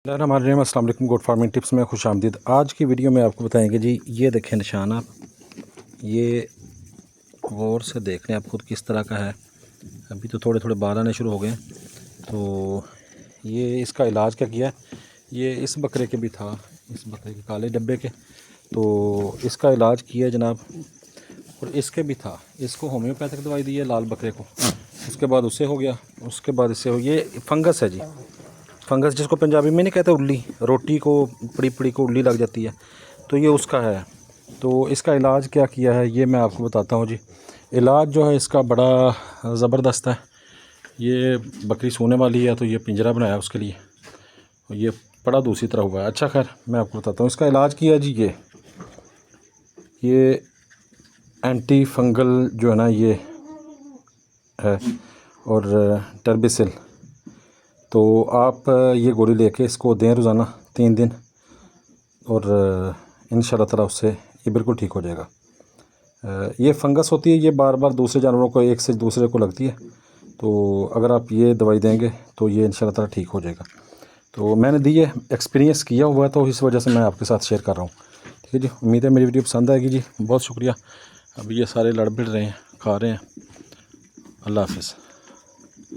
हमारे अस्सलाम वालेकुम गोट फार्मिंग टिप्स में खुश आमदीद। आज की वीडियो में आपको बताएंगे जी, ये देखें निशान आप, ये गौर से देख लें आप खुद किस तरह का है। अभी तो थोड़े थोड़े बाल आने शुरू हो गए। तो ये इसका इलाज क्या किया, ये इस बकरे के भी था, इस बकरे के काले डब्बे के, तो इसका इलाज किया जनाब। और इसके भी था, इसको होम्योपैथिक दवाई दी है लाल बकरे को, उसके बाद उससे हो गया, उसके बाद इससे हो। ये फंगस है जी, फंगस जिसको पंजाबी में नहीं कहते उल्ली, रोटी को पड़ी पड़ी को उल्ली लग जाती है, तो ये उसका है। तो इसका इलाज क्या किया है ये मैं आपको बताता हूँ जी। इलाज जो है इसका बड़ा ज़बरदस्त है। ये बकरी सोने वाली है तो ये पिंजरा बनाया उसके लिए, ये पड़ा दूसरी तरह हुआ है। अच्छा खैर मैं आपको बताता हूँ इसका इलाज किया जी। ये एंटी फंगल जो है ना ये है, और टर्बिसिल। तो आप ये गोली लेके इसको दें रोज़ाना 3 दिन, और इंशाल्लाह ताला उससे ये बिल्कुल ठीक हो जाएगा। ये फंगस होती है, ये बार बार दूसरे जानवरों को एक से दूसरे को लगती है, तो अगर आप ये दवाई देंगे तो ये इंशाल्लाह ताला ठीक हो जाएगा। तो मैंने दी है, एक्सपीरियंस किया हुआ है, तो इस वजह से मैं आपके साथ शेयर कर रहा हूँ। ठीक है जी, उम्मीद है मेरी वीडियो पसंद आएगी जी। बहुत शुक्रिया। अभी ये सारे लड़ भिड़ रहे हैं, खा रहे हैं। अल्लाह हाफ़िज़।